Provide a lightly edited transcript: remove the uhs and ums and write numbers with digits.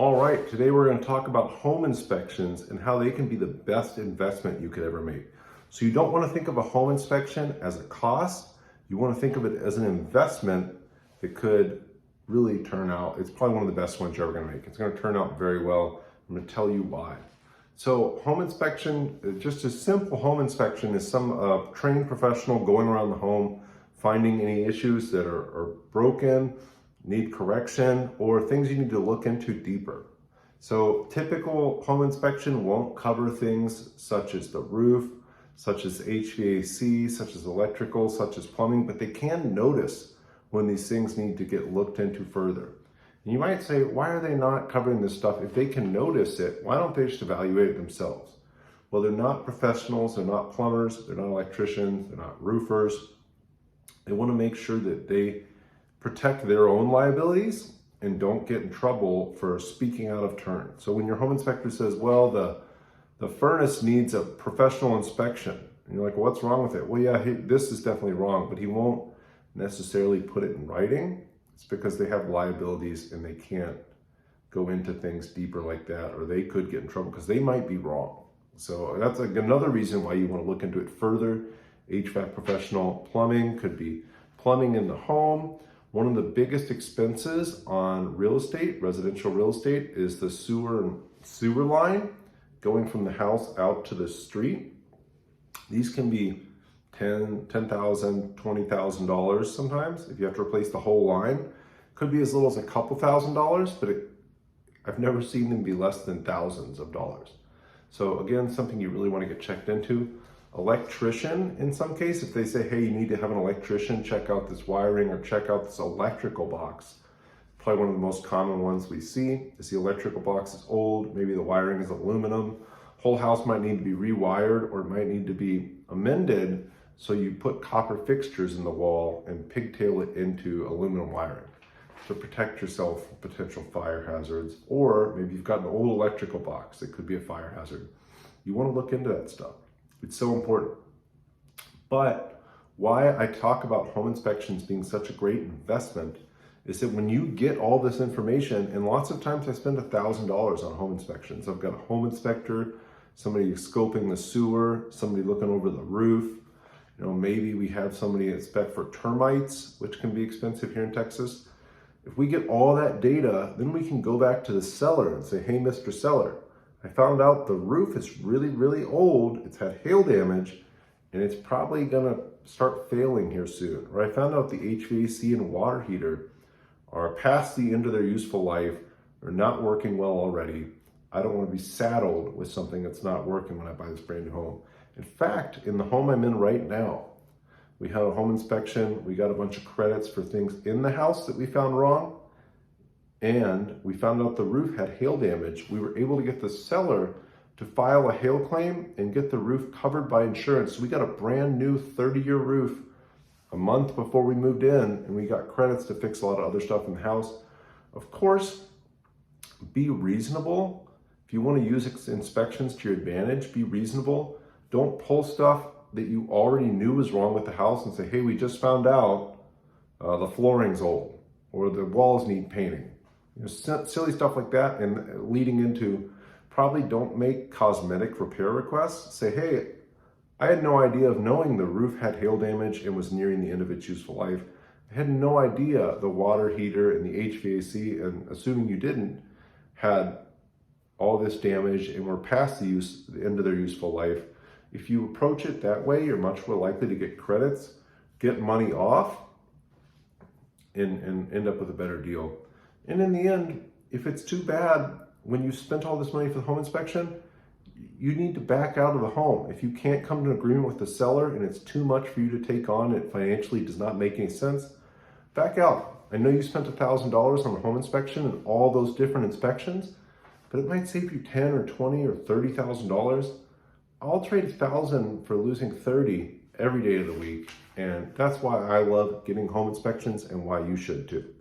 All right, today we're going to talk about home inspections and how they can be the best investment you could ever make. So you don't want to think of a home inspection as a cost. You want to think of it as an investment that could really turn out. It's probably one of the best ones you're ever going to make. It's going to turn out very well. I'm going to tell you why. So home inspection, just a simple home inspection, is some trained professional going around the home, finding any issues that are broken, need correction, or things you need to look into deeper. So typical home inspection won't cover things such as the roof, such as HVAC, such as electrical, such as plumbing, but they can notice when these things need to get looked into further. And you might say, why are they not covering this stuff? If they can notice it, why don't they just evaluate it themselves? Well, they're not professionals, they're not plumbers, they're not electricians, they're not roofers. They want to make sure that they protect their own liabilities and don't get in trouble for speaking out of turn. So when your home inspector says, well, the furnace needs a professional inspection, and you're like, well, what's wrong with it? Well, yeah, this is definitely wrong, but he won't necessarily put it in writing. It's because they have liabilities and they can't go into things deeper like that, or they could get in trouble because they might be wrong. So that's another reason why you want to look into it further. HVAC professional, plumbing, could be plumbing in the home. One of the biggest expenses on real estate, residential real estate, is the sewer line going from the house out to the street. These can be $10,000, $20,000 sometimes if you have to replace the whole line. Could be as little as a couple $1,000s, but I've never seen them be less than thousands of dollars. So again, something you really want to get checked into. Electrician, in some case, if they say, hey, you need to have an electrician check out this wiring or check out this electrical box. Probably one of the most common ones we see is the electrical box is old, maybe the wiring is aluminum. Whole house might need to be rewired or it might need to be amended, so you put copper fixtures in the wall and pigtail it into aluminum wiring to protect yourself from potential fire hazards. Or maybe you've got an old electrical box that could be a fire hazard. You want to look into that stuff. It's so important. But why I talk about home inspections being such a great investment is that when you get all this information, and lots of times I spend $1,000 on home inspections. I've got a home inspector, somebody scoping the sewer, somebody looking over the roof. You know, maybe we have somebody inspect for termites, which can be expensive here in Texas. If we get all that data, then we can go back to the seller and say, hey, Mr. Seller, I found out the roof is really, really old. It's had hail damage and it's probably gonna start failing here soon. Or I found out the HVAC and water heater are past the end of their useful life, or not working well already. I don't want to be saddled with something that's not working when I buy this brand new home. In fact, in the home I'm in right now, we had a home inspection. We got a bunch of credits for things in the house that we found wrong. And we found out the roof had hail damage. We were able to get the seller to file a hail claim and get the roof covered by insurance. So we got a brand new 30-year roof a month before we moved in, and we got credits to fix a lot of other stuff in the house. Of course, be reasonable. If you want to use inspections to your advantage, be reasonable. Don't pull stuff that you already knew was wrong with the house and say, hey, we just found out the flooring's old or the walls need painting. You know, silly stuff like that, and leading into probably don't make cosmetic repair requests. Say, hey, I had no idea of knowing the roof had hail damage and was nearing the end of its useful life. I had no idea the water heater and the HVAC, and assuming you didn't, had all this damage and were past the end of their useful life. If you approach it that way, you're much more likely to get credits, get money off, and end up with a better deal. And in the end, if it's too bad, when you spent all this money for the home inspection, you need to back out of the home. If you can't come to an agreement with the seller and it's too much for you to take on, it financially does not make any sense, back out. I know you spent $1,000 on a home inspection and all those different inspections, but it might save you $10,000 or $20,000 or $30,000. I'll trade $1,000 for losing $30,000 every day of the week. And that's why I love getting home inspections and why you should too.